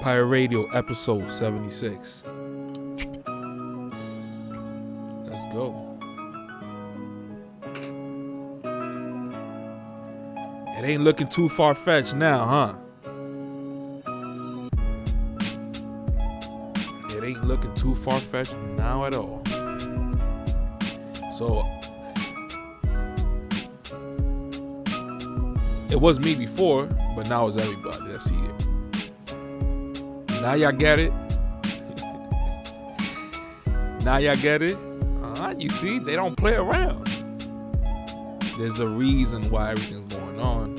Pirate Radio, episode 76. Let's go. It ain't looking too far-fetched now, huh? It ain't looking too far-fetched now at all. So, it was me before, but now it's everybody that see it. Now y'all get it? Now y'all get it? You see, they don't play around. There's a reason why everything's going on.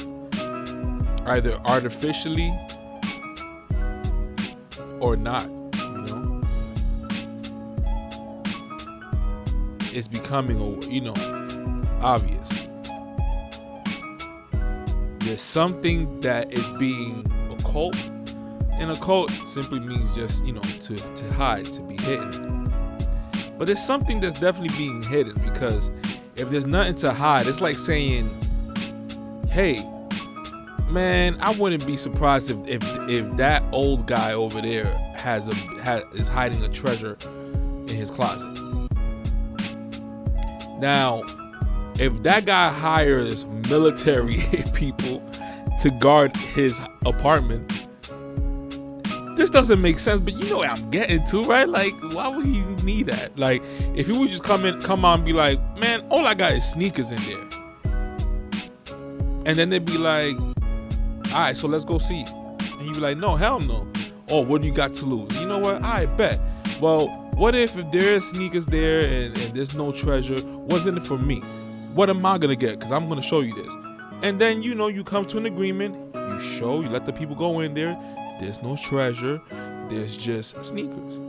Either artificially or not, you know? It's becoming, obvious. There's something that is being occult. And occult simply means just, to hide, to be hidden. But there's something that's definitely being hidden, because if there's nothing to hide, it's like saying, hey, man, I wouldn't be surprised if that old guy over there is hiding a treasure in his closet. Now, if that guy hires military people to guard his apartment, this doesn't make sense, but you know what I'm getting to, right? Like, why would he need that? Like, if he would just come on and be like, man, all I got is sneakers in there. And then they'd be like, all right, so let's go see. And you'd be like, no, hell no. Oh, what do you got to lose? You know what? I bet. Well, what if there is sneakers there and there's no treasure? What's in it for me? What am I going to get? Because I'm going to show you this. And then, you come to an agreement. You let the people go in there. There's no treasure. There's just sneakers.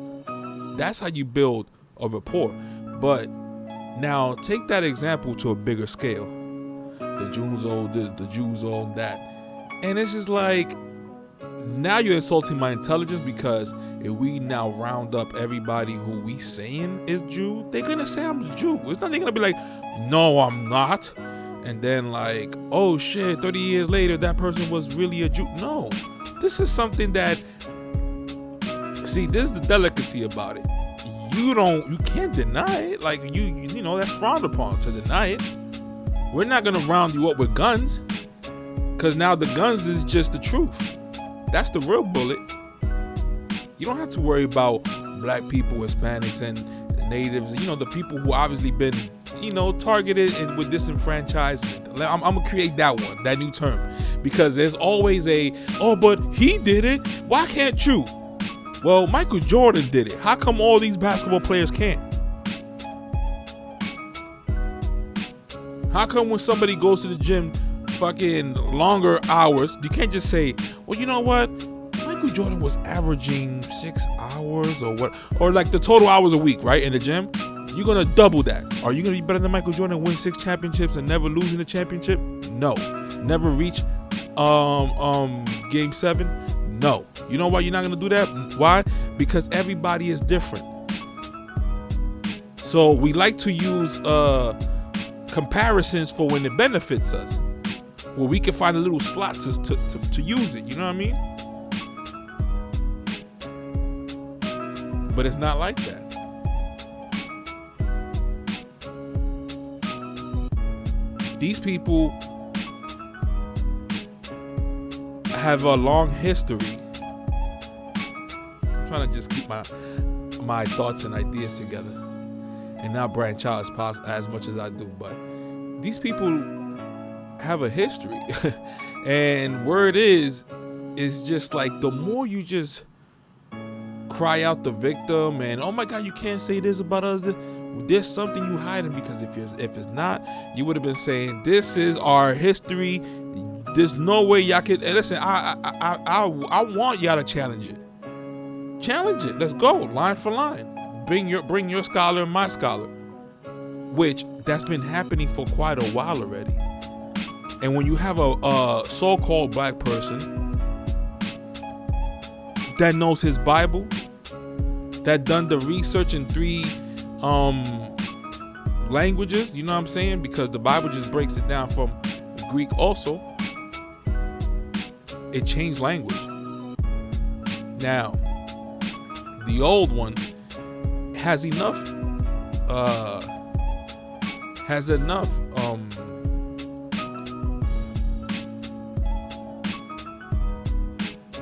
That's how you build a rapport. But now take that example to a bigger scale. The Jews own this, the Jews own that. And it's just like, now you're insulting my intelligence, because if we now round up everybody who we saying is Jew, they're going to say I'm a Jew. It's not they're going to be like, no, I'm not. And then like, oh shit, 30 years later, that person was really a Jew. No. This is something that, see, this is the delicacy about it. You can't deny it. Like, that's frowned upon to deny it. We're not going to round you up with guns, because now the guns is just the truth. That's the real bullet. You don't have to worry about black people, Hispanics, and natives, the people who obviously been, targeted and with disenfranchisement. I'm going to create that new term, because there's always but he did it. Why can't you? Well, Michael Jordan did it. How come all these basketball players can't? How come when somebody goes to the gym fucking longer hours, you can't just say, well, you know what? Michael Jordan was averaging 6 hours or what? Or like the total hours a week, right? In the gym. You're going to double that. Are you going to be better than Michael Jordan, win 6 championships and never losing the championship? No. Never reach game 7? No. You know why you're not going to do that? Why? Because everybody is different. So we like to use comparisons for when it benefits us, where we can find a little slot to use it. You know what I mean? But it's not like that. These people have a long history. I'm trying to just keep my thoughts and ideas together and not branch out as much as I do. But these people have a history. And word is just like, the more you just cry out the victim and, oh my God, you can't say this about us, there's something you hiding, because if it's not, you would have been saying, this is our history. There's no way y'all can. And listen, I want y'all to challenge it. Challenge it. Let's go line for line. Bring your scholar and my scholar, which that's been happening for quite a while already. And when you have a so-called black person that knows his Bible, that done the research in 3 languages, you know what I'm saying? Because the Bible just breaks it down from Greek also. It changed language. Now, the old one has enough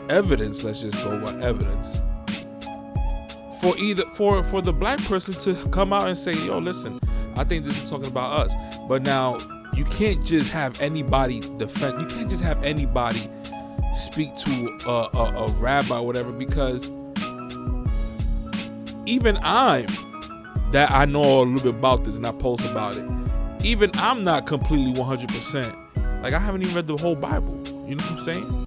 evidence, let's just go by evidence, for the black person to come out and say, yo, listen, I think this is talking about us. But now you can't just have anybody defend, you can't just have anybody speak to a rabbi or whatever, because even I know a little bit about this and I post about it, even I'm not completely 100%. Like, I haven't even read the whole Bible. You know what I'm saying?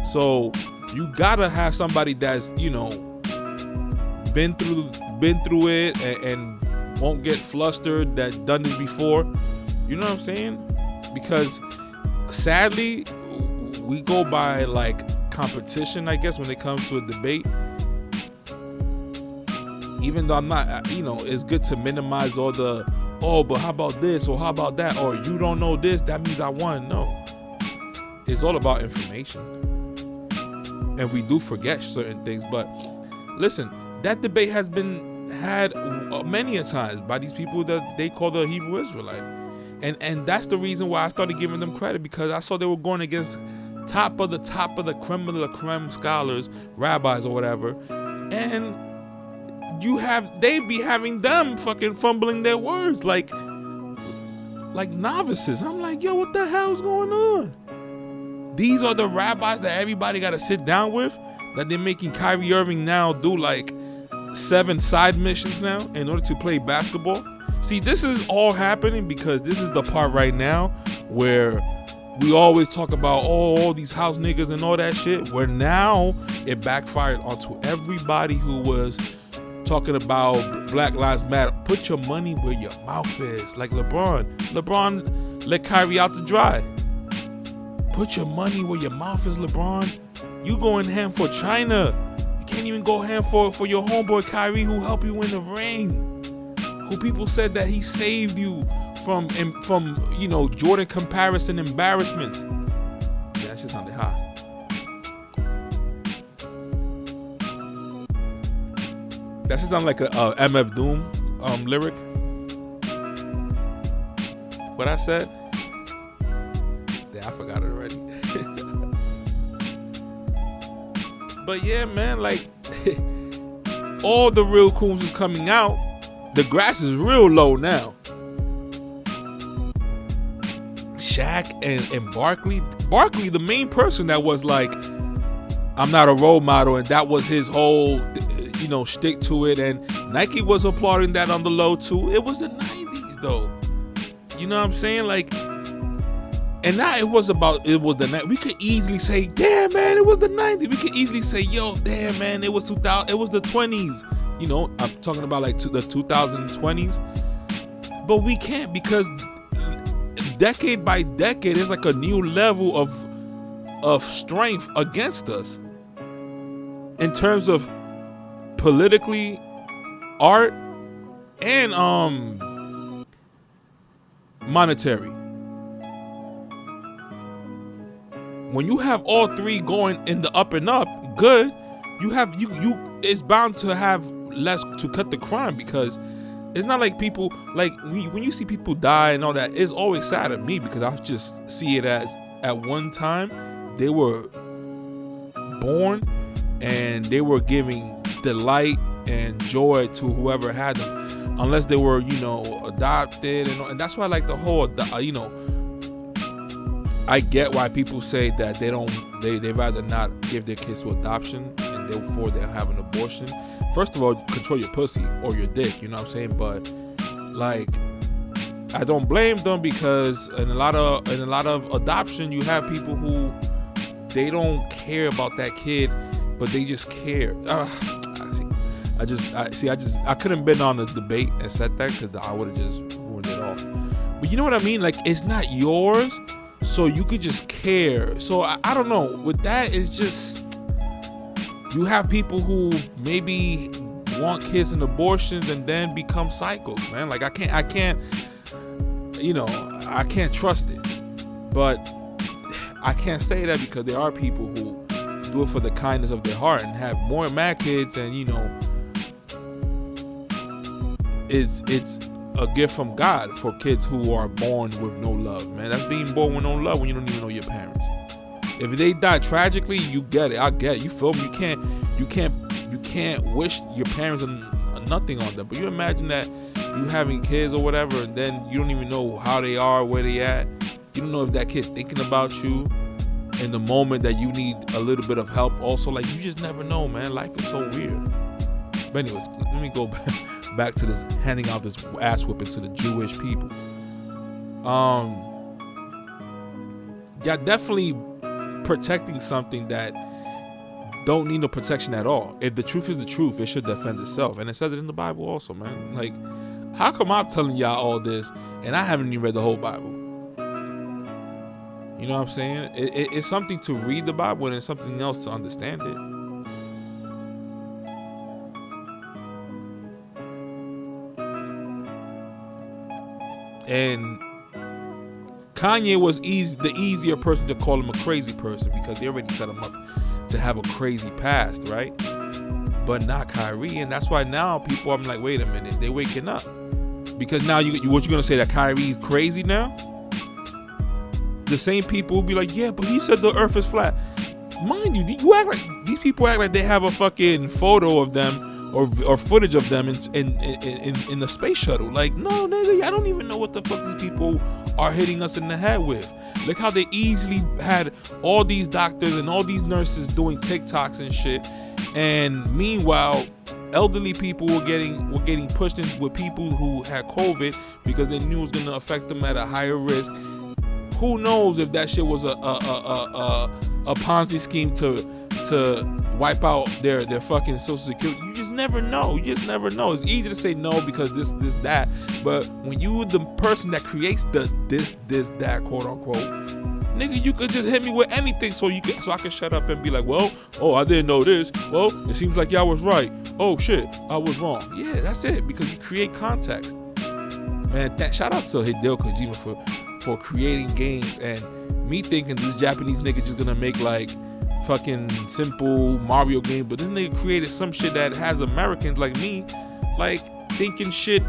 So you gotta have somebody that's, you know, been through it and won't get flustered, that's done this before. You know what I'm saying? Because sadly, we go by like competition, I guess, when it comes to a debate. Even though I'm not, you know, it's good to minimize all the, oh, but how about this, or how about that, or you don't know this, that means I won. No, it's all about information, and we do forget certain things. But listen, that debate has been had many a times by these people that they call the Hebrew Israelite, and that's the reason why I started giving them credit, because I saw they were going against top of the creme of the creme scholars, rabbis or whatever, and they be having them fucking fumbling their words like novices. I'm like, yo, what the hell's going on? These are the rabbis that everybody got to sit down with, that they're making Kyrie Irving now do like 7 side missions now in order to play basketball. See, this is all happening because this is the part right now where we always talk about, oh, all these house niggas and all that shit, where now it backfired onto everybody who was talking about Black Lives Matter. Put your money where your mouth is. Like LeBron let Kyrie out to dry. Put your money where your mouth is, LeBron. You going ham for China. You can't even go ham for your homeboy Kyrie, who helped you in the ring. Who people said that he saved you from you know, Jordan comparison embarrassment. Yeah, that shit sounded hot. That should sound like a MF Doom lyric. What I said? Damn, I forgot it already. But yeah, man, like all the real coons is coming out. The grass is real low now. Shaq and Barkley, the main person that was like, I'm not a role model, and that was his whole, you know, stick to it, and Nike was applauding that on the low too. It was the 90s though. You know what I'm saying? Like, and now it was the 90s. We could easily say, damn man, it was the 90s. We could easily say, yo, damn man, it was 2000, it was the 20s. You know, I'm talking about like the 2020s. But we can't, because decade by decade, it's like a new level of strength against us in terms of politically, art, and monetary. When you have all three going in the up and up, good, you it's bound to have less to cut the crime, because it's not like people, like when you see people die and all that, it's always sad to me, because I just see it as at one time they were born and they were giving delight and joy to whoever had them, unless they were, you know, adopted, and that's why, like, the whole, you know, I get why people say that they rather not give their kids to adoption and therefore they'll have an abortion. First of all, control your pussy or your dick, you know what I'm saying? But like, I don't blame them, because in a lot of adoption, you have people who they don't care about that kid, but they just care. I couldn't been on the debate and said that, because I would have just ruined it all. But you know what I mean? Like, it's not yours, so you could just care. So I don't know. With that, it's just, you have people who maybe want kids and abortions and then become psychos, man. Like, I can't, you know, I can't trust it. But I can't say that, because there are people who do it for the kindness of their heart and have more mad kids, and it's a gift from God for kids who are born with no love, man. That's being born with no love when you don't even know your parents. If they die tragically, you get it. I get it. You feel me? You can't wish your parents nothing on them. But you imagine that you having kids or whatever, and then you don't even know how they are, where they at. You don't know if that kid's thinking about you in the moment that you need a little bit of help. Also, like, you just never know, man. Life is so weird. But anyways, let me go back to this, handing out this ass whipping to the Jewish people. Yeah, definitely protecting something that don't need no protection at all. If the truth is the truth, it should defend itself. And it says it in the Bible also, man. Like, how come I'm telling y'all all this and I haven't even read the whole Bible? You know what I'm saying? It's something to read the Bible, and it's something else to understand it. And Kanye was the easier person to call him a crazy person, because they already set him up to have a crazy past, right? But not Kyrie, and that's why now people, I'm like, wait a minute, they waking up. Because now what you gonna say, that Kyrie's crazy now? The same people will be like, yeah, but he said the earth is flat. Mind you, these people act like they have a fucking photo of them or footage of them in the space shuttle. Like, no, nigga, I don't even know what the fuck these people are hitting us in the head with. Look how they easily had all these doctors and all these nurses doing TikToks and shit, and meanwhile, elderly people were getting pushed in with people who had COVID because they knew it was gonna affect them at a higher risk. Who knows if that shit was a Ponzi scheme to wipe out their fucking Social Security? You just never know. It's easy to say no because this, that. But when you the person that creates the this, that, quote unquote, nigga, you could just hit me with anything so I can shut up and be like, well, oh, I didn't know this. Well, it seems like y'all was right. Oh shit, I was wrong. Yeah, that's it, because you create context. Man, shout out to Hideo Kojima for creating games, and me thinking this Japanese nigga just gonna make like fucking simple Mario game, but this nigga created some shit that has Americans like me like thinking shit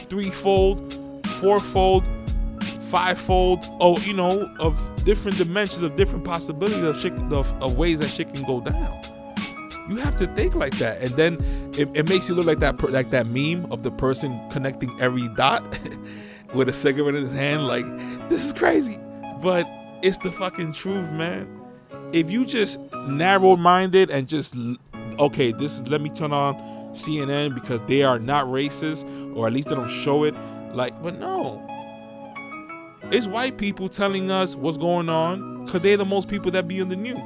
threefold, fourfold, fivefold, of different dimensions, of different possibilities of ways that shit can go down. You have to think like that, and then it makes you look like that meme of the person connecting every dot with a cigarette in his hand. Like, this is crazy, but it's the fucking truth, man. If you just narrow-minded and just, okay, let me turn on CNN because they are not racist, or at least they don't show it. Like, but no, it's white people telling us what's going on because they're the most people that be in the news.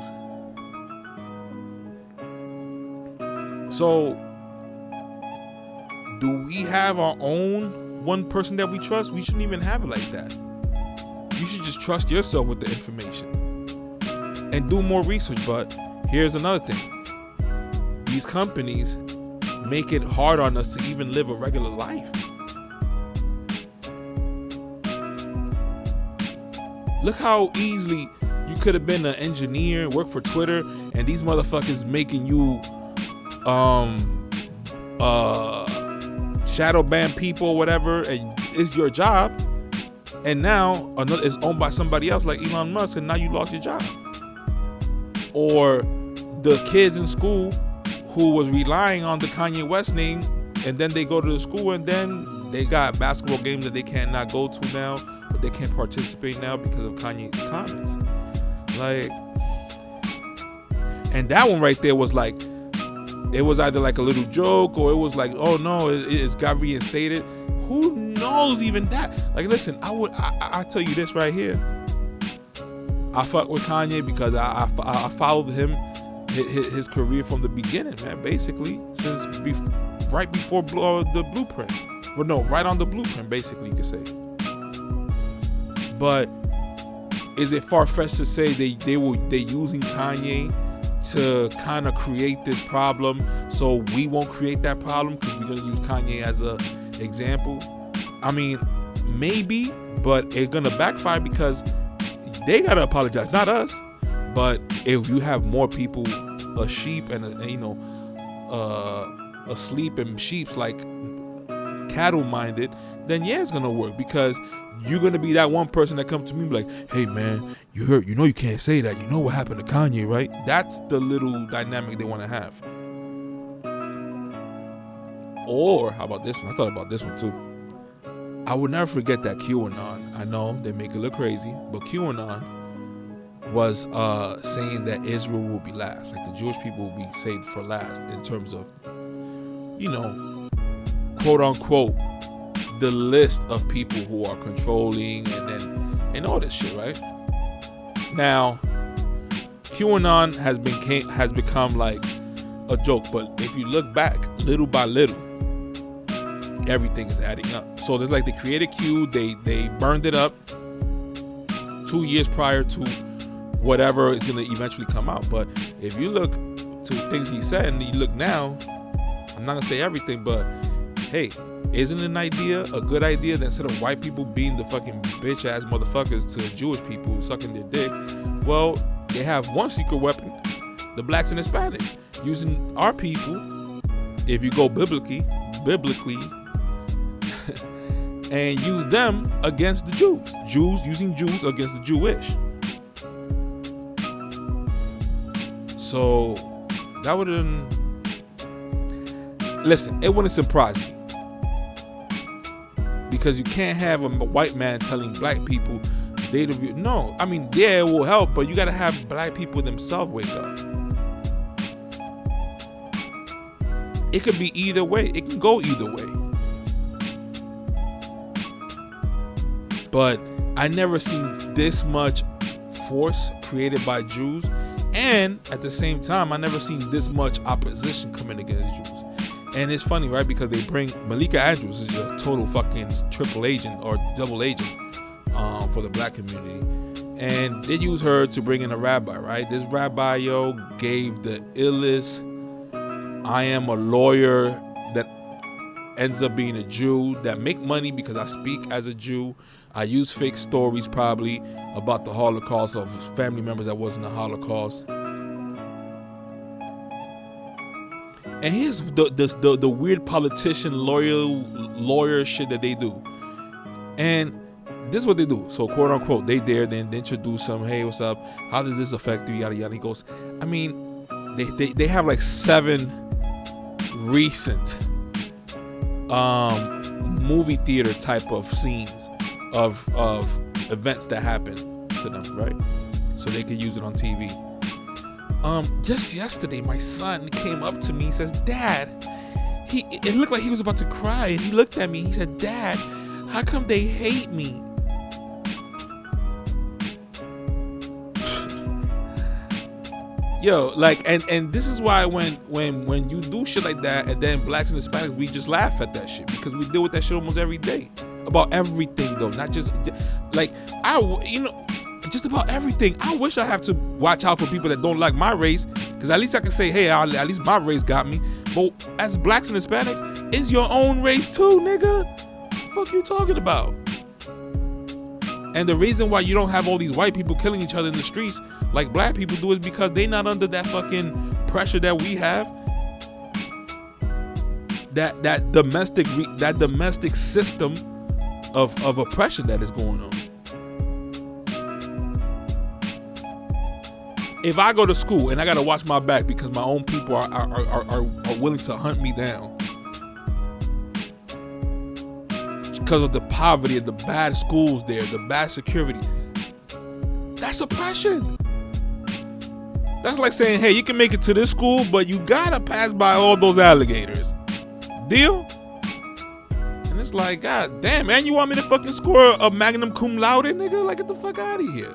So, do we have our own one person that we trust? We shouldn't even have it like that. You should just trust yourself with the information and do more research. But here's another thing. These companies make it hard on us to even live a regular life. Look how easily you could have been an engineer, work for Twitter, and these motherfuckers making you shadow ban people or whatever, and it's your job, and now it's owned by somebody else like Elon Musk, and now you lost your job. Or the kids in school who was relying on the Kanye West name, and then they go to the school and then they got basketball games that they cannot go to now, but they can't participate now because of Kanye's comments. Like, and that one right there was like, it was either like a little joke, or it was like, oh no, it's got reinstated. Who knows even that? Like, listen, I tell you this right here. I fuck with Kanye because I followed his career from the beginning, man. Basically, since right before the Blueprint. Well, no, right on the Blueprint, basically, you could say. But is it far-fetched to say they using Kanye to kind of create this problem so we won't create that problem because we're going to use Kanye as a example? I mean, maybe, but it's going to backfire because they got to apologize, not us. But if you have more people asleep and asleep and sheep's like cattle minded, then yeah, it's gonna work, because you're gonna be that one person that comes to me like, hey man, you heard, you can't say that, you know what happened to Kanye, right? That's the little dynamic they want to have. Or how about this one? I thought about this one too. I would never forget that QAnon, I know they make it look crazy, but QAnon was saying that Israel will be last, like the Jewish people will be saved for last in terms of, quote unquote, the list of people who are controlling and all this shit, right? Now, QAnon has become like a joke, but if you look back, little by little, everything is adding up. So there's like, they created Q, they burned it up 2 years prior to whatever is going to eventually come out. But if you look to things he said and you look now, I'm not going to say everything, but hey, isn't an idea a good idea that instead of white people being the fucking bitch ass motherfuckers to Jewish people sucking their dick, well, they have one secret weapon, the blacks and Hispanics, using our people, if you go biblically, and use them against the Jews using Jews against the Jewish. So that wouldn't, listen, it wouldn't surprise me, because you can't have a white man telling black people no, I mean, yeah, it will help, but you gotta have black people themselves wake up. It could be either way. It can go either way. But I never seen this much force created by Jews, and at the same time, I never seen this much opposition coming against Jews. And it's funny, right? Because they bring Malika Andrews, is a total fucking triple agent or double agent for the black community, and they use her to bring in a rabbi, right? This rabbi, gave the illest I am a lawyer that ends up being a Jew, that make money because I speak as a Jew. I use fake stories probably about the Holocaust of family members that wasn't the Holocaust. And here's the weird politician lawyer shit that they do. And this is what they do. So quote unquote, they introduce him. Hey, what's up? How did this affect you? Yada yada. He goes, I mean, they have like 7 recent movie theater type of scenes of events that happened to them, right? So they could use it on TV. Just yesterday, my son came up to me. He says, Dad, it looked like he was about to cry. And he looked at me. He said, Dad, how come they hate me? Yo, like, and this is why when you do shit like that, and then blacks and Hispanics, we just laugh at that shit, because we deal with that shit almost every day. About everything, though, not just like just about everything. I wish I have to watch out for people that don't like my race, because at least I can say, hey, at least my race got me. But as blacks and Hispanics, it's your own race too, nigga. What the fuck you talking about? And the reason why you don't have all these white people killing each other in the streets like black people do is because they not under that fucking pressure that we have. That domestic system of oppression that is going on. If I go to school and I gotta watch my back because my own people are willing to hunt me down because of the poverty and the bad schools there, the bad security, that's oppression. That's like saying, hey, you can make it to this school, but you gotta pass by all those alligators. Deal? And it's like, God damn, man, you want me to fucking score a magnum cum laude, nigga? Like, get the fuck out of here.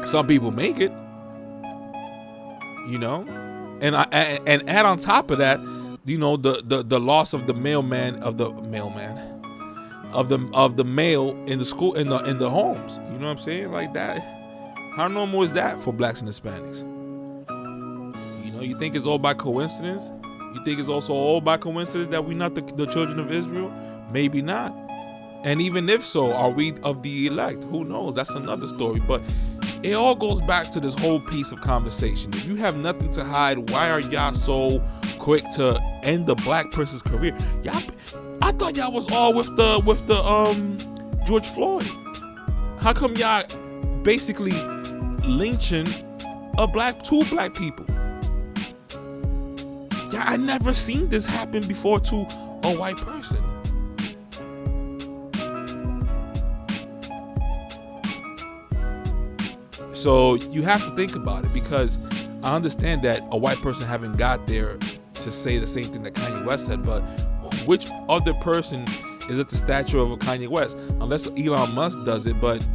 Some people make it, and add on top of that, the loss of the mailman of the mail in the school in the homes. You know what I'm saying? Like that. How normal is that for blacks and Hispanics? You think it's all by coincidence? You think it's also all by coincidence that we're not the children of Israel? Maybe not. And even if so, are we of the elect? Who knows? That's another story. But it all goes back to this whole piece of conversation. If you have nothing to hide, why are y'all so quick to end the black person's career? I thought y'all was all with the George Floyd. How come y'all basically lynching two black people? Yeah, I never seen this happen before to a white person. So you have to think about it, because I understand that a white person haven't got there to say the same thing that Kanye West said, but which other person is at the stature of a Kanye West? Unless Elon Musk does it, but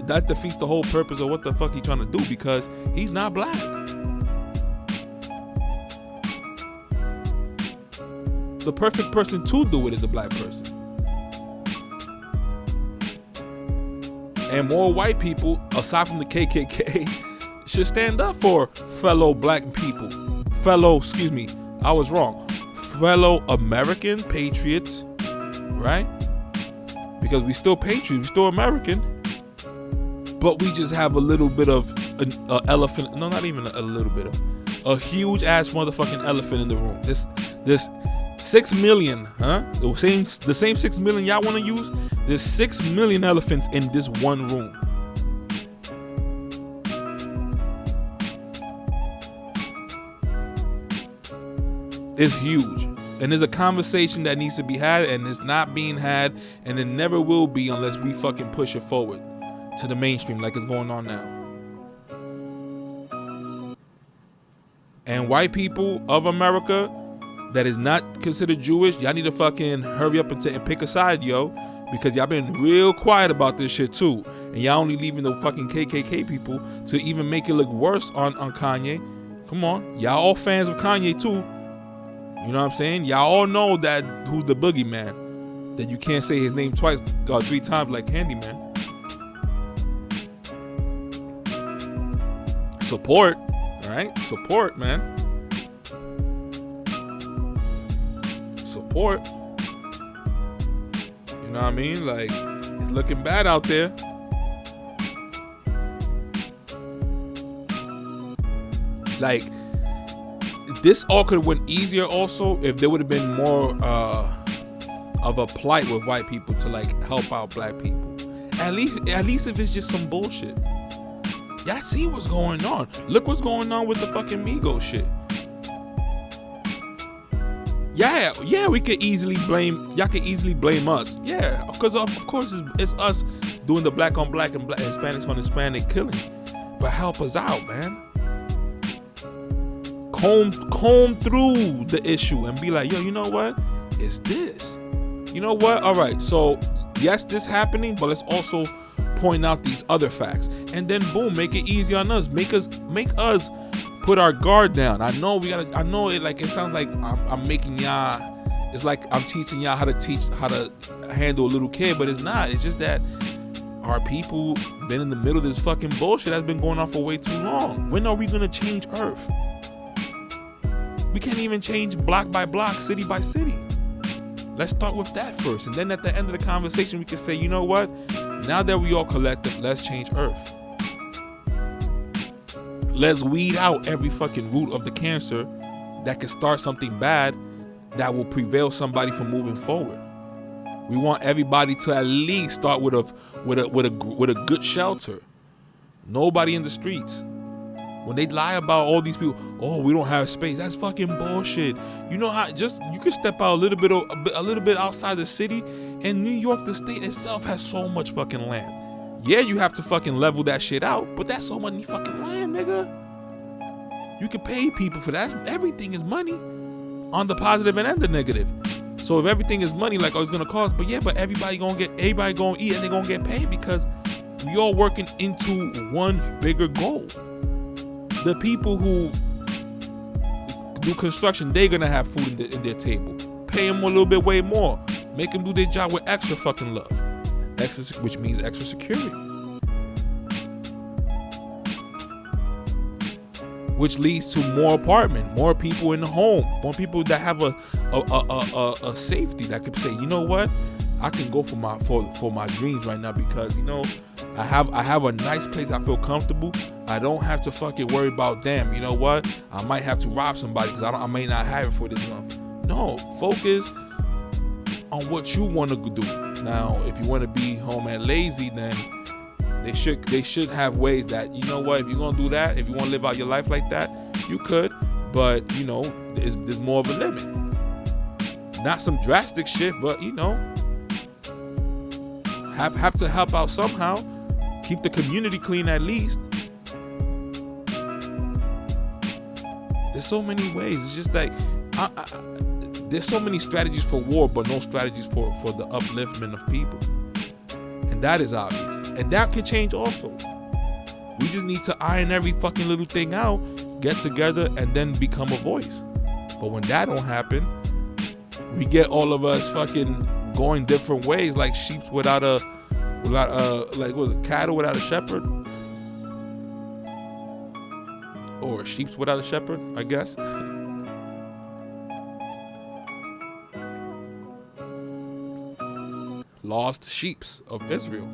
that defeats the whole purpose of what the fuck he's trying to do, because he's not black. The perfect person to do it is a black person. And more white people, aside from the KKK, should stand up for fellow black people. Fellow American patriots, right? Because we still patriots, we still American. But we just have a little bit of an elephant. No, not even a little bit of. A huge ass motherfucking elephant in the room. This 6 million, huh? The same 6 million y'all want to use? There's 6 million elephants in this one room. It's huge. And there's a conversation that needs to be had, and it's not being had, and it never will be unless we fucking push it forward to the mainstream like it's going on now. And white people of America that is not considered Jewish, y'all need to fucking hurry up and pick a side, yo, because y'all been real quiet about this shit too, and y'all only leaving the fucking KKK people to even make it look worse on Kanye. Come on, y'all all fans of Kanye too. You know what I'm saying? Y'all all know that who's the boogeyman, that you can't say his name twice or 3 times like Candyman. Support, right? Support, man. Support. You know what I mean? Like, it's looking bad out there. Like, this all could have went easier also if there would have been more of a plight with white people to like help out black people. At least if it's just some bullshit. Y'all see what's going on. Look what's going on with the fucking Migos shit. Yeah, we could easily blame, y'all could easily blame us. Yeah, because of course it's us doing the black on black and Hispanics on Hispanic killing. But help us out, man. Comb through the issue and be like, yo, you know what? It's this. You know what? All right, so yes, this happening, but let's also point out these other facts. And then boom, make it easy on us. Make us put our guard down. I know it like it sounds like I'm making y'all, it's like I'm teaching y'all how to handle a little kid, but it's not. It's just that our people been in the middle of this fucking bullshit that's been going on for way too long. When are we gonna change Earth? We can't even change block by block, city by city. Let's start with that first, and then at the end of the conversation we can say, you know what, now that we all collective, let's change Earth. Let's weed out every fucking root of the cancer that can start something bad that will prevail somebody from moving forward. We want everybody to at least start with a good shelter. Nobody in the streets. When they lie about all these people, oh, we don't have space. That's fucking bullshit. You know how you could step out a little bit outside the city, and New York, the state itself, has so much fucking land. Yeah, you have to fucking level that shit out, but that's so much fucking land, nigga. You can pay people for that. Everything is money, on the positive and the negative. So if everything is money, like, oh, it's gonna cost, but everybody gonna eat and they gonna get paid because we all working into one bigger goal. The people who do construction, they're gonna have food in their table. Pay them a little bit way more. Make them do their job with extra fucking love. Which means extra security. Which leads to more apartment, more people in the home, more people that have a safety that could say, you know what? I can go for my dreams right now because I have a nice place. I feel comfortable. I don't have to fucking worry about, damn, you know what? I might have to rob somebody because I may not have it for this month. No, focus on what you want to do. Now, if you want to be home and lazy, then they should have ways that, you know what, if you're gonna do that, if you want to live out your life like that, you could, but there's more of a limit. Not some drastic shit, but have to help out somehow. Keep the community clean at least. There's so many ways. It's just like there's so many strategies for war, but no strategies for the upliftment of people. And that is obvious. And that can change also. We just need to iron every fucking little thing out, get together, and then become a voice. But when that don't happen, we get all of us fucking going different ways, like sheep without cattle without a shepherd, or sheep without a shepherd, I guess. Lost sheep of Israel.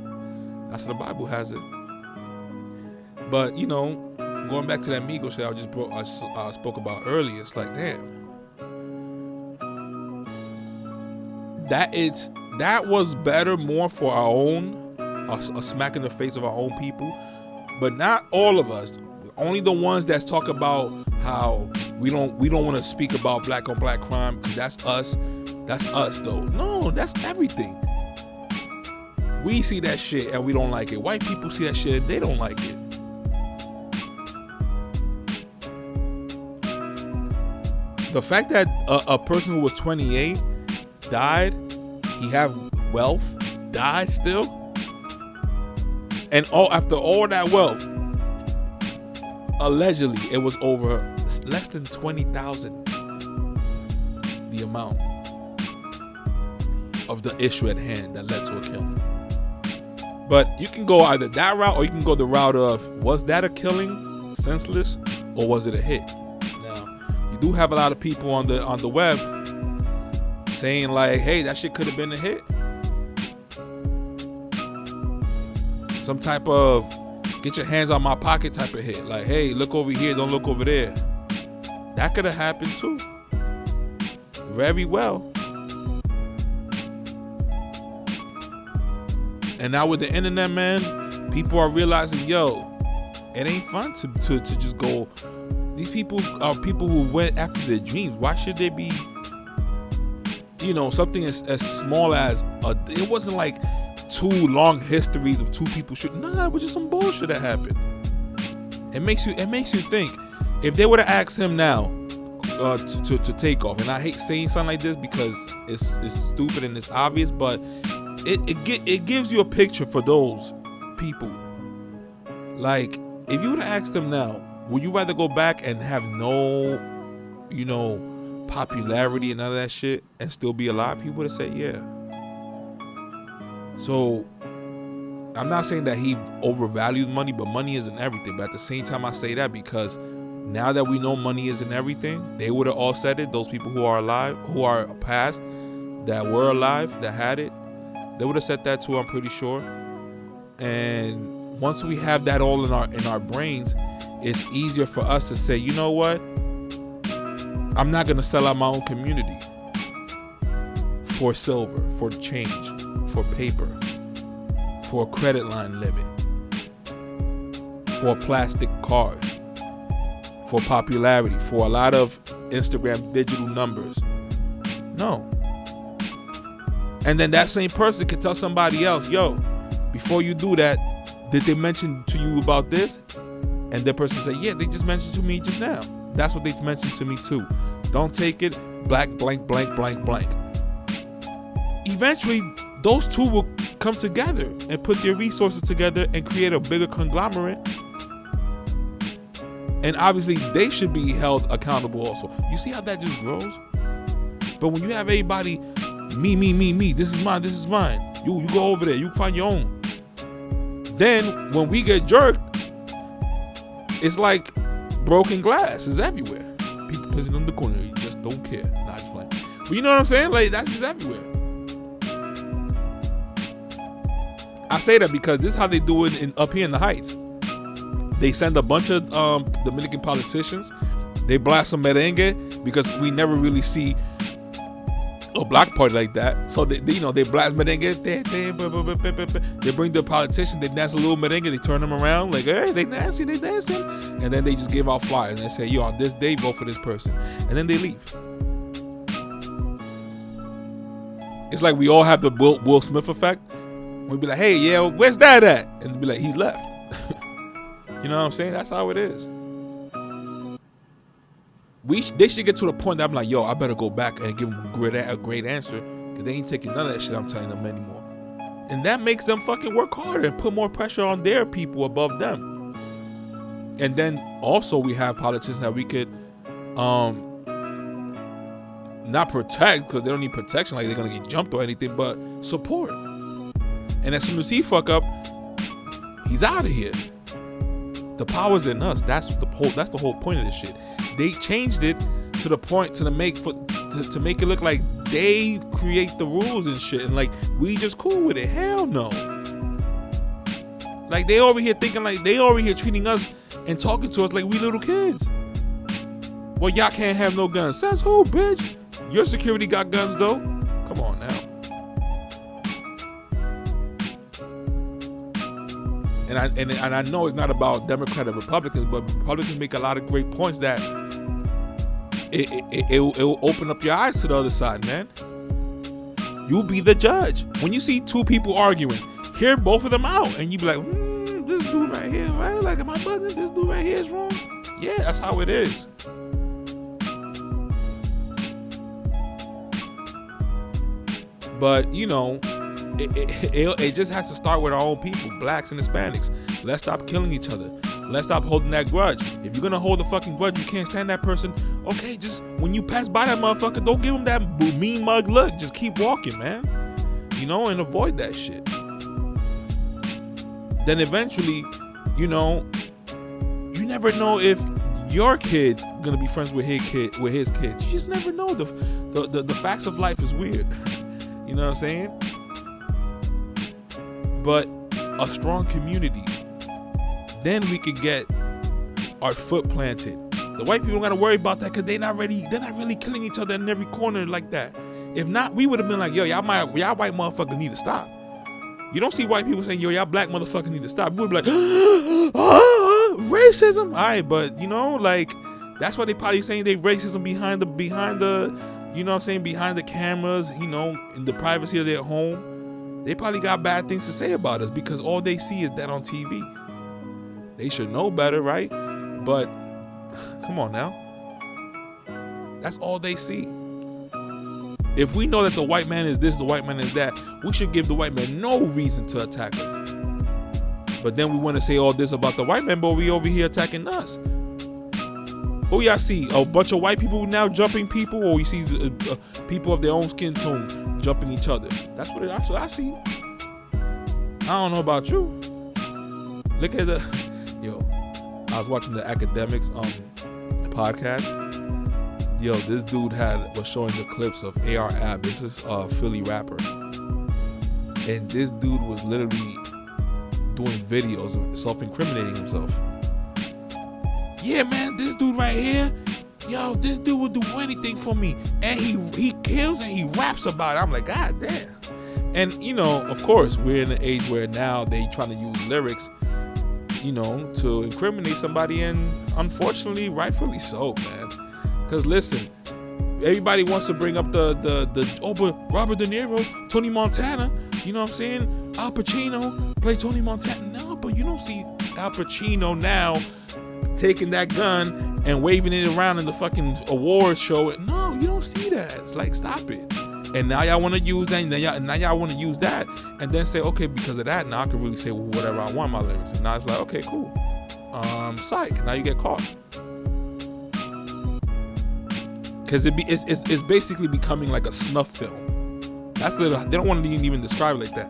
That's how the Bible has it. But going back to that Migos shit I spoke about earlier, it's like, damn. That was better, more for our own, a smack in the face of our own people, but not all of us. Only the ones that talk about how we don't want to speak about black on black crime because that's us. That's us though. No, that's everything. We see that shit and we don't like it. White people see that shit and they don't like it. The fact that a person who was 28 died, he had wealth, died still, and after all that wealth, allegedly it was over less than 20,000, the amount of the issue at hand that led to a killing. But you can go either that route or you can go the route of, was that a killing, senseless, or was it a hit? Now, you do have a lot of people on the web saying like, hey, that shit could have been a hit. Some type of get your hands on my pocket type of hit. Like, hey, look over here, don't look over there. That could have happened too. Very well. And now with the internet, man, people are realizing, yo, it ain't fun to just go. These people are people who went after their dreams. Why should they be, something as small as it wasn't like 2 long histories of 2 people shooting. Nah, it was just some bullshit that happened. It makes you think. If they would have asked him now to take off, and I hate saying something like this because it's stupid and it's obvious, but it gives you a picture for those people. Like, if you would have asked them now, would you rather go back and have no, popularity and none of that shit and still be alive? He would have said yeah. So I'm not saying that he overvalued money, but money isn't everything. But at the same time, I say that because now that we know money isn't everything, they would have all said it. Those people who are alive, who are past, that were alive, that had it, they would have said that too, I'm pretty sure. And once we have that all in our brains, it's easier for us to say, you know what? I'm not gonna sell out my own community for silver, for change, for paper, for a credit line limit, for a plastic card, for popularity, for a lot of Instagram digital numbers. No. And then that same person can tell somebody else, yo, before you do that, did they mention to you about this? And the person say, yeah, they just mentioned to me just now. That's what they mentioned to me too. Don't take it, blank, blank, blank, blank, blank. Eventually, those two will come together and put their resources together and create a bigger conglomerate. And obviously, they should be held accountable also. You see how that just grows? But when you have everybody, me, this is mine. You go over there, you find your own. Then, when we get jerked, it's like broken glass is everywhere. People pissing in the corner, you just don't care. Nah, just playing. But you know what I'm saying? Like, that's just everywhere. I say that because this is how they do it up here in the Heights. They send a bunch of Dominican politicians. They blast some merengue because we never really see a black party like that. So they blast merengue. They bring the politicians. They dance a little merengue. They turn them around like, hey, they dancing, and then they just give out flyers and they say, yo, on this day vote for this person, and then they leave. It's like we all have the Will Smith effect. We'd be like, hey, yeah, where's that at? And they'd be like, he's left. You know what I'm saying? That's how it is. They should get to the point that I'm like, yo, I better go back and give them a great answer, because they ain't taking none of that shit I'm telling them anymore. And that makes them fucking work harder and put more pressure on their people above them. And then also we have politicians that we could not protect, because they don't need protection, like they're gonna get jumped or anything, but support. And as soon as he fuck up, he's out of here. The power's in us. That's the whole point of this shit. They changed it to the point to make it look like they create the rules and shit, and like we just cool with it. Hell no. Like they over here thinking like they over here treating us and talking to us like we little kids. Well, y'all can't have no guns. Says who, bitch? Your security got guns though. Come on now. And I know it's not about Democrat or Republicans, but Republicans make a lot of great points that it will open up your eyes to the other side, man. You'll be the judge. When you see two people arguing, hear both of them out, and you be like, this dude right here, right? Like, am I bugging? This dude right here is wrong. Yeah, that's how it is. But, you know, it just has to start with our own people, blacks and Hispanics. Let's stop killing each other. Let's stop holding that grudge. If you're gonna hold the fucking grudge, you can't stand that person. Okay, just when you pass by that motherfucker, don't give him that mean mug look. Just keep walking, man. You know, and avoid that shit. Then eventually, you know, you never know if your kid's gonna be friends with his kids. You just never know. The facts of life is weird. You know what I'm saying? But a strong community, then we could get our foot planted. The white people don't gotta worry about that because they're not really killing each other in every corner like that. If not, we would have been like, yo, y'all white motherfuckers need to stop. You don't see white people saying, yo, y'all black motherfuckers need to stop. We would be like, racism. All right, but you know, like that's why they probably saying they racism behind the, you know what I'm saying, behind the cameras, you know, in the privacy of their home. They probably got bad things to say about us because all they see is that on TV. They should know better, right? But come on now. That's all they see. If we know that the white man is this, the white man is that, we should give the white man no reason to attack us. But then we want to say all this about the white man, but we over here attacking us. Who y'all see? A bunch of white people now jumping people, or you see people of their own skin tone jumping each other? That's what I see. I don't know about you. Look at I was watching the Academics podcast. Yo, this dude was showing the clips of AR Ab. This is a Philly rapper, and this dude was literally doing videos of self-incriminating himself. Yeah, man, this dude right here, yo, this dude will do anything for me. And he kills and he raps about it. I'm like, God damn. And, you know, of course, we're in an age where now they trying to use lyrics, you know, to incriminate somebody. And unfortunately, rightfully so, man. Because listen, everybody wants to bring up but Robert De Niro, Tony Montana, you know what I'm saying? Al Pacino played Tony Montana. No, but you don't see Al Pacino now taking that gun and waving it around in the fucking awards show. No, you don't see that. It's like, stop it. And now y'all want to use that, and now y'all want to use that, and then say, okay, because of that, now I can really say whatever I want my lyrics. And now it's like, okay, cool. Psych. Now you get caught. Because it's basically becoming like a snuff film. That's literally, they don't want to even describe it like that.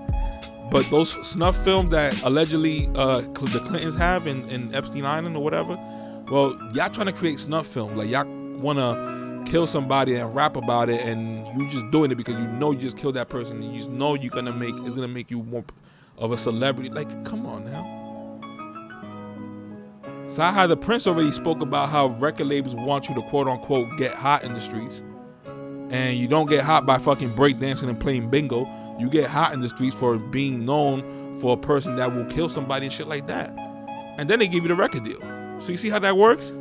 But those snuff films that allegedly the Clintons have in Epstein Island or whatever, well, y'all trying to create snuff film. Like, y'all want to kill somebody and rap about it, and you just doing it because you know you just killed that person, and you just know it's gonna make you of a celebrity. Like, come on now. Saha the Prince already spoke about how record labels want you to quote unquote get hot in the streets. And you don't get hot by fucking breakdancing and playing bingo. You get hot in the streets for being known for a person that will kill somebody and shit like that. And then they give you the record deal. So you see how that works?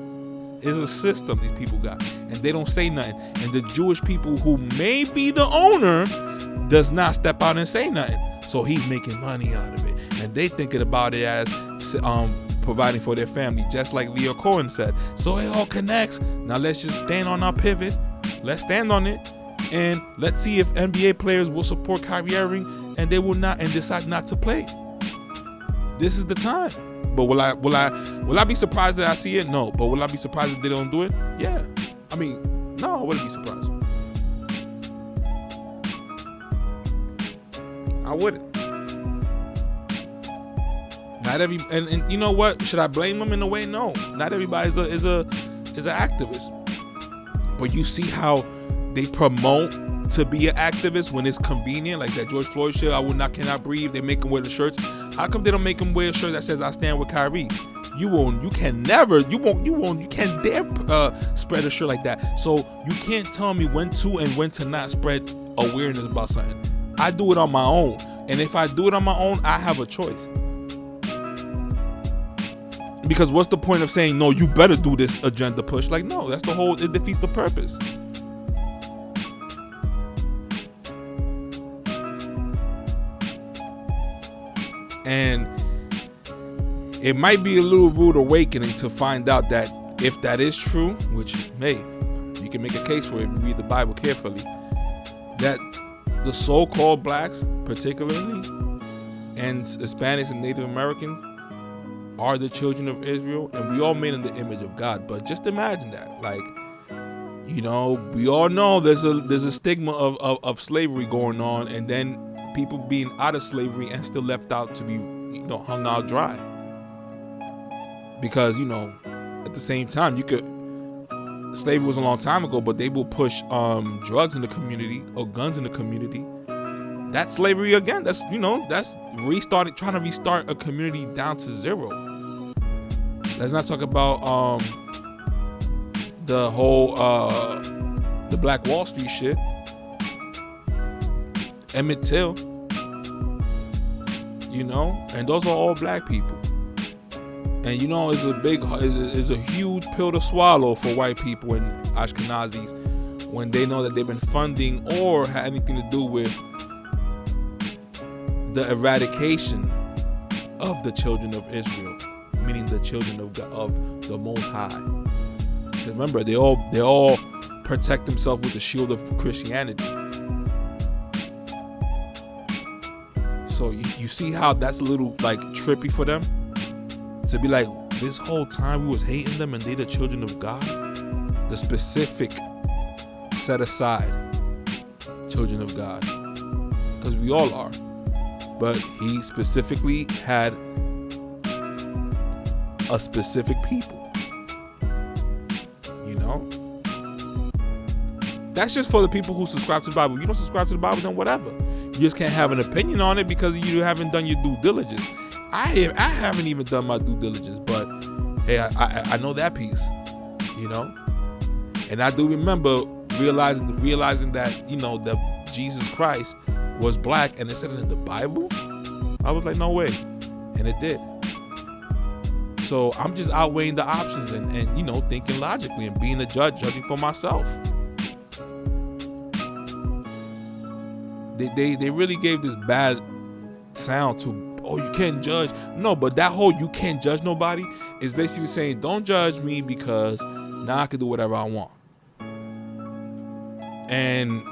It's a system these people got. And they don't say nothing. And the Jewish people who may be the owner does not step out and say nothing. So he's making money out of it. And they thinking about it as providing for their family, just like Leo Cohen said. So it all connects. Now let's just stand on our pivot. Let's stand on it, and let's see if NBA players will support Kyrie Irving and they will not, and decide not to play. This is the time. But will I be surprised that I see it? No. But will I be surprised if they don't do it? Yeah. I mean, no, I wouldn't be surprised. I wouldn't. Not every, and you know what? Should I blame them in a way? No. Not everybody is an activist. But you see how they promote to be an activist when it's convenient, like that George Floyd shit. Cannot breathe. They make them wear the shirts. How come they don't make them wear a shirt that says "I stand with Kyrie"? You can't dare spread a shirt like that. So you can't tell me when to and when to not spread awareness about something. I do it on my own, and if I do it on my own, I have a choice. Because what's the point of saying, no, you better do this agenda push? Like, no, it defeats the purpose. And it might be a little rude awakening to find out that if that is true, which, hey, you can make a case for it if you read the Bible carefully, that the so-called blacks, particularly, and Hispanics and Native Americans, are the children of Israel, and we all made in the image of God. But just imagine that, like, you know, we all know there's a stigma of slavery going on, and then people being out of slavery and still left out to be, you know, hung out dry. Because, you know, at the same time, slavery was a long time ago, but they will push drugs in the community or guns in the community. That's slavery again. That's trying to restart a community down to zero. Let's not talk about the whole the Black Wall Street shit. Emmett Till, you know, and those are all black people. And you know, it's a huge pill to swallow for white people and Ashkenazis when they know that they've been funding or had anything to do with the eradication of the children of Israel, meaning the children of God, of the Most High. Remember, they all protect themselves with the shield of Christianity. So you see how that's a little like trippy for them to be like, this whole time we was hating them and they the children of God. The specific set aside children of God, because we all are. But he specifically had a specific people, you know? That's just for the people who subscribe to the Bible. If you don't subscribe to the Bible, then whatever. You just can't have an opinion on it because you haven't done your due diligence. I haven't even done my due diligence, but hey, I know that piece, you know? And I do remember realizing that, you know, that Jesus Christ was black and it said it in the Bible. I was like, no way. And it did. So I'm just outweighing the options and you know, thinking logically and being a judge, judging for myself. They really gave this bad sound to, oh, you can't judge. No, but that whole you can't judge nobody is basically saying, don't judge me because now I can do whatever I want. And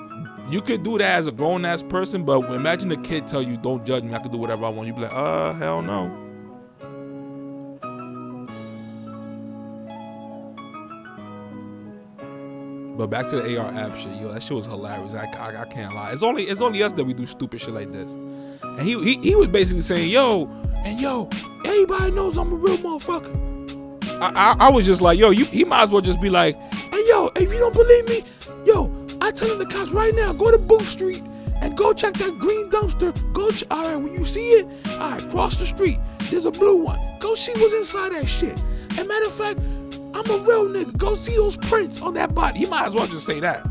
you could do that as a grown-ass person, but imagine a kid tell you, don't judge me, I can do whatever I want. You'd be like, hell no. But back to the AR app shit, yo, that shit was hilarious. I can't lie. It's only us that we do stupid shit like this. And he was basically saying, yo, everybody knows I'm a real motherfucker. I was just like, yo, he might as well just be like, hey, yo, if you don't believe me, yo, I tell the cops right now, go to Booth Street and go check that green dumpster. All right, when you see it, all right, cross the street. There's a blue one. Go see what's inside that shit. And matter of fact, I'm a real nigga. Go see those prints on that body. He might as well just say that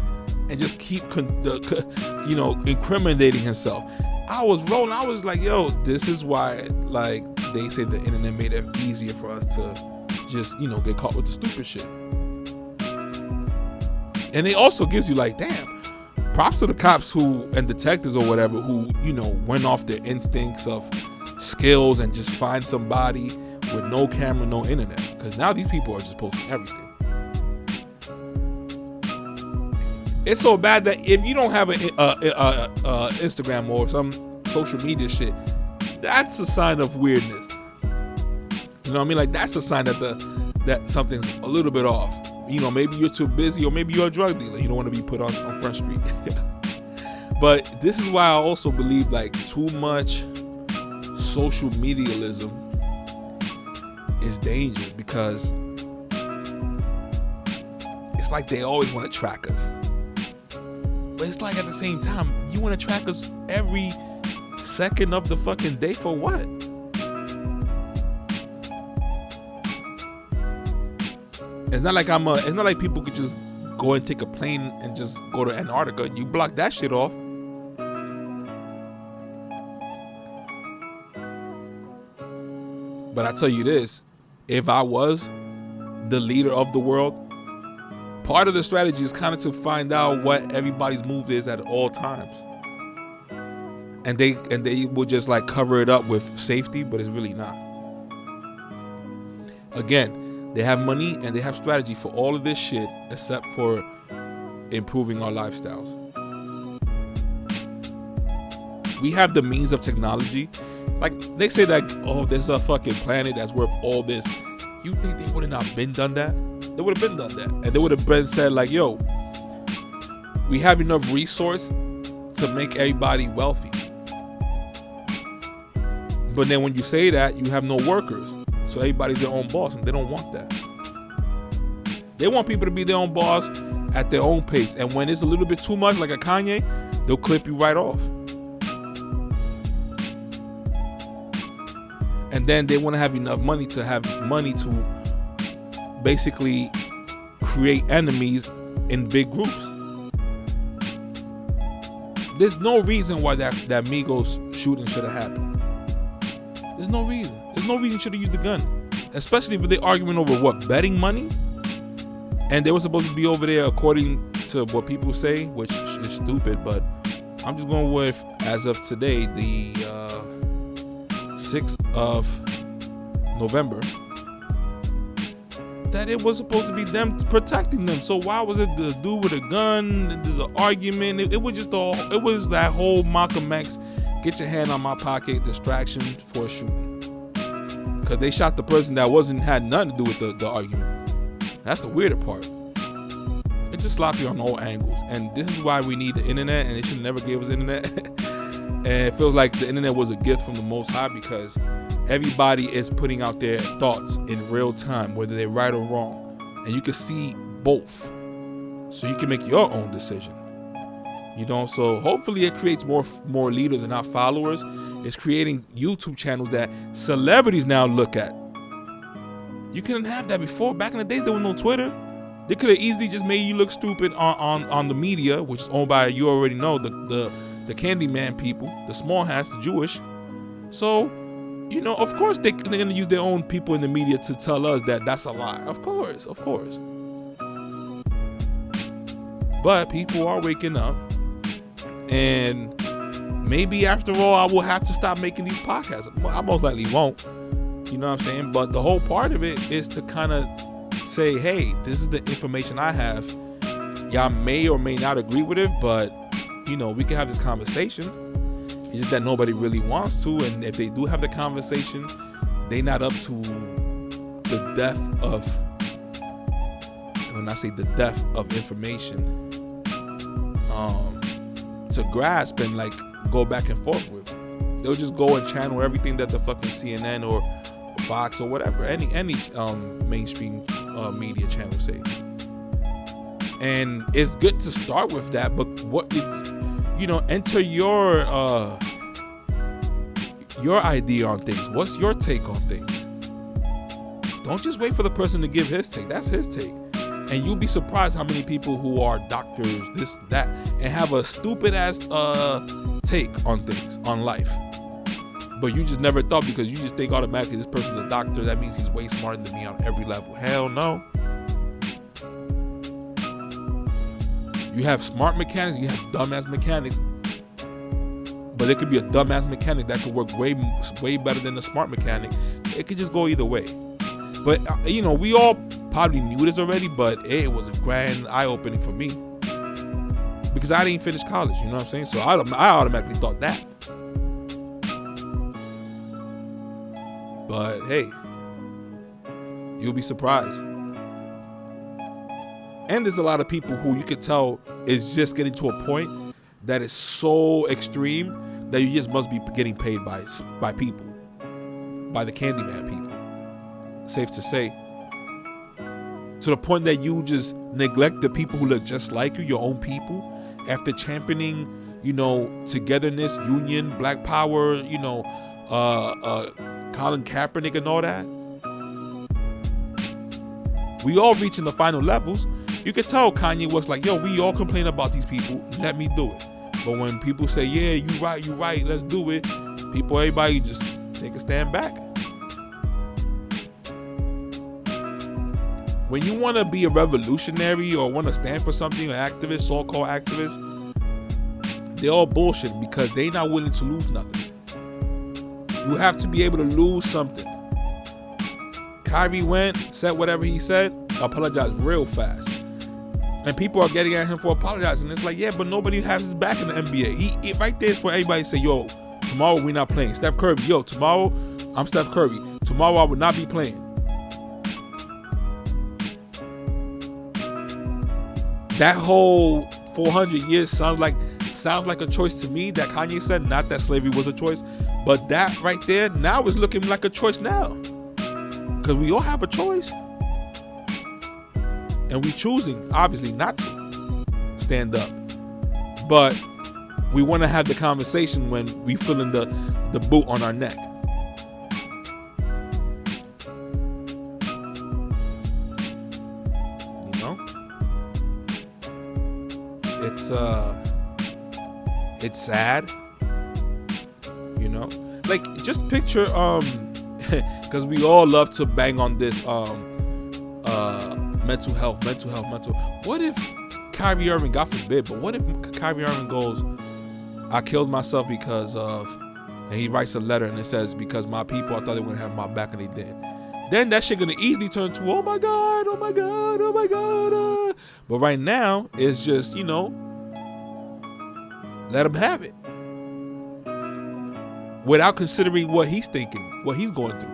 and just keep, incriminating himself. I was rolling. I was like, yo, this is why, like, they say the internet made it easier for us to just, get caught with the stupid shit. And it also gives you like, damn, props to the cops and detectives or whatever who, went off their instincts of skills and just find somebody with no camera, no internet. Because now these people are just posting everything. It's so bad that if you don't have an Instagram or some social media shit, that's a sign of weirdness. You know what I mean? Like, that's a sign that something's a little bit off. Maybe you're too busy, or maybe you're a drug dealer. You don't want to be put on Front Street. But this is why I also believe, like, too much social medialism is dangerous, because it's like they always want to track us. But it's like, at the same time, you want to track us every second of the fucking day for what? It's not like people could just go and take a plane and just go to Antarctica. You block that shit off. But I tell you this, if I was the leader of the world, part of the strategy is kind of to find out what everybody's move is at all times. And they will just like cover it up with safety, but it's really not. Again, they have money and they have strategy for all of this shit except for improving our lifestyles. We have the means of technology. Like, they say that, oh, there's a fucking planet that's worth all this. You think they would have not been done that? They would have been done that. And they would have been said like, yo, we have enough resource to make everybody wealthy. But then when you say that, you have no workers. So everybody's their own boss, and they don't want that. They want people to be their own boss at their own pace. And when it's a little bit too much, like a Kanye, they'll clip you right off. And then they want to have enough money to basically create enemies in big groups. There's no reason why that Migos shooting should have happened. There's no reason. There's no reason you should have used the gun. Especially if they're arguing over what? Betting money? And they were supposed to be over there according to what people say, which is stupid, but I'm just going with, as of today, the 6th of November, that it was supposed to be them protecting them. So why was it the dude with a gun? There's an argument. It was that whole Malcolm X, get your hand on my pocket distraction for a shooting. Because they shot the person that had nothing to do with the argument. That's the weirder part. It's just sloppy on all angles. And this is why we need the internet, and they should never give us internet. And it feels like the internet was a gift from the Most High, because everybody is putting out their thoughts in real time, whether they're right or wrong. And you can see both. So you can make your own decision. So hopefully it creates more leaders and not followers. It's creating YouTube channels that celebrities now look at. You couldn't have that before. Back in the days, there was no Twitter. They could have easily just made you look stupid on the media, which is owned by, you already know, the Candyman people, the small hats, the Jewish. So, of course they're going to use their own people in the media to tell us that that's a lie. Of course. But people are waking up. And maybe after all, I will have to stop making these podcasts. I most likely won't. You know what I'm saying? But the whole part of it is to kind of say, hey, this is the information I have. Y'all may or may not agree with it, but, we can have this conversation. It's just that nobody really wants to. And if they do have the conversation, they not up to the depth of, when I say the depth of information, to grasp and like go back and forth with. They'll just go and channel everything that the fucking CNN or Fox or whatever, any mainstream media channel say. And it's good to start with that, but enter your idea on things. What's your take on things? Don't just wait for the person to give his take. That's his take. And you'll be surprised how many people who are doctors, this, that, and have a stupid ass take on things, on life. But you just never thought, because you just think automatically this person's a doctor, that means he's way smarter than me on every level. Hell no. You have smart mechanics, you have dumbass mechanics. But it could be a dumbass mechanic that could work way better than a smart mechanic. It could just go either way. But we all probably knew this already, but it was a grand eye-opening for me, because I didn't finish college. You know what I'm saying? So I automatically thought that. But hey, you'll be surprised. And there's a lot of people who you could tell is just getting to a point that is so extreme that you just must be getting paid by people, by the Candyman people. Safe to say. To the point that you just neglect the people who look just like you, your own people, after championing, togetherness, union, black power, Colin Kaepernick and all that. We all reaching the final levels. You could tell Kanye was like, yo, we all complain about these people, let me do it. But when people say, yeah, you right, let's do it, everybody just take a stand back. When you want to be a revolutionary or want to stand for something, an activist, so-called activist, they're all bullshit because they not willing to lose nothing. You have to be able to lose something. Kyrie went, said whatever he said, apologized real fast. And people are getting at him for apologizing. It's like, yeah, but nobody has his back in the NBA. He right there is for everybody to say, yo, tomorrow we're not playing. Steph Curry, yo, tomorrow I'm Steph Curry. Tomorrow I will not be playing. That whole 400 years sounds like a choice to me that Kanye said, not that slavery was a choice, but that right there now is looking like a choice now, because we all have a choice, and we choosing obviously not to stand up, but we want to have the conversation when we feeling the boot on our neck. It's sad, like just picture because we all love to bang on this mental health. What if Kyrie Irving, God forbid, but what if Kyrie Irving goes, I killed myself because of, and he writes a letter and it says, because my people, I thought they were gonna have my back and they did. Then that shit gonna easily turn to, oh my god. But right now it's just, let him have it, without considering what he's thinking, what he's going through.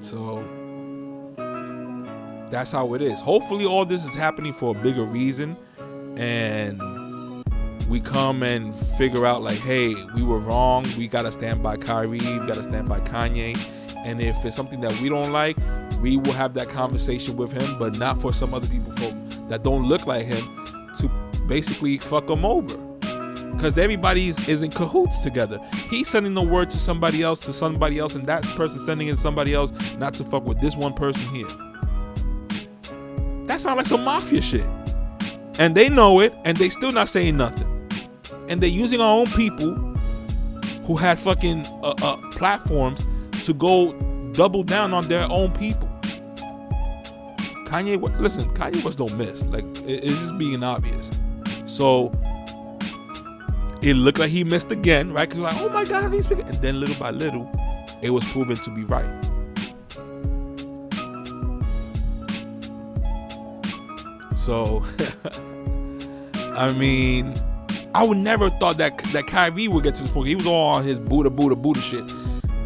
So that's how it is. Hopefully all this is happening for a bigger reason, and we come and figure out like, hey, we were wrong. We gotta stand by Kyrie. We gotta stand by Kanye. And if it's something that we don't like, we will have that conversation with him, but not for some other people that don't look like him to basically fuck him over. Because everybody is in cahoots together. He's sending the word to somebody else, and that person sending it to somebody else not to fuck with this one person here. That sounds like some mafia shit. And they know it, and they still not saying nothing. And they're using our own people who had fucking platforms to go double down on their own people. Kanye West don't miss. Like, it's just being obvious. So it looked like he missed again, right? Because like, oh my God, he's speaking. And then little by little, it was proven to be right. So, I mean, I would never thought that Kyrie would get to this point. He was all on his Buddha shit.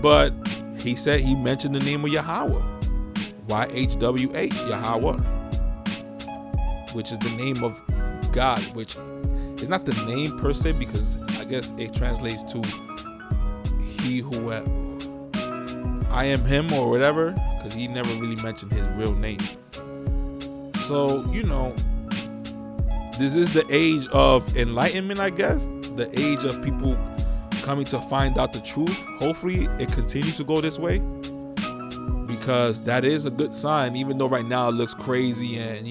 But he said, he mentioned the name of Yahweh. YHWH, Yahweh. Which is the name of God, which is not the name per se, because I guess it translates to he who I am him or whatever, because he never really mentioned his real name. So, this is the age of enlightenment, I guess. The age of people coming to find out the truth. Hopefully it continues to go this way, because that is a good sign, even though right now it looks crazy and,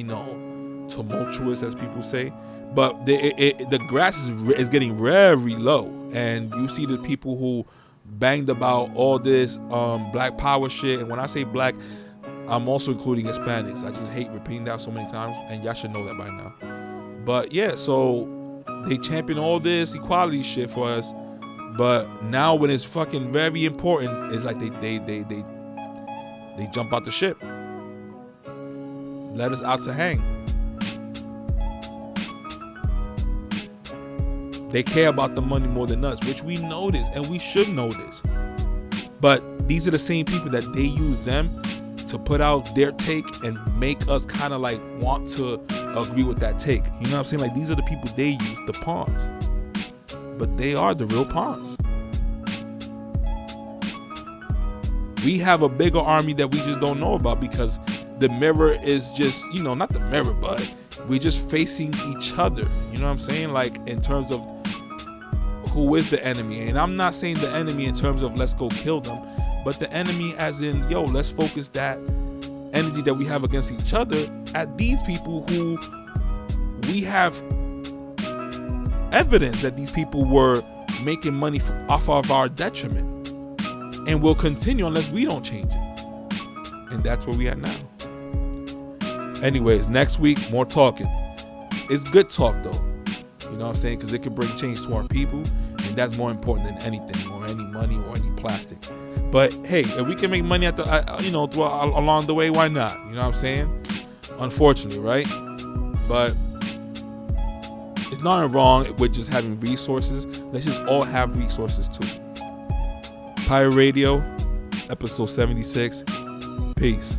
tumultuous, as people say. But the grass is getting very low, and you see the people who banged about all this black power shit. And when I say black, I'm also including Hispanics. I just hate repeating that so many times, and y'all should know that by now. But yeah, so they champion all this equality shit for us, but now when it's fucking very important, it's like they jump out the ship, let us out to hang. They care about the money more than us, which we know this, and we should know this. But these are the same people that they use them to put out their take and make us kind of like want to agree with that take. You know what I'm saying? Like, these are the people they use, the pawns. But they are the real pawns. We have a bigger army that we just don't know about, because the mirror is just, not the mirror, but we're just facing each other. You know what I'm saying? Like, in terms of who is the enemy. And I'm not saying the enemy in terms of let's go kill them, but the enemy as in, let's focus that energy that we have against each other at these people who we have evidence that these people were making money off of our detriment, and will continue unless we don't change it. And that's where we at now. Anyways, next week, more talking. It's good talk though. You know what I'm saying? Because it could bring change to our people, and that's more important than anything, or any money, or any plastic. But hey, if we can make money at along the way, why not? You know what I'm saying? Unfortunately, right? But it's nothing wrong with just having resources. Let's just all have resources too. Pirate Radio, episode 76. Peace.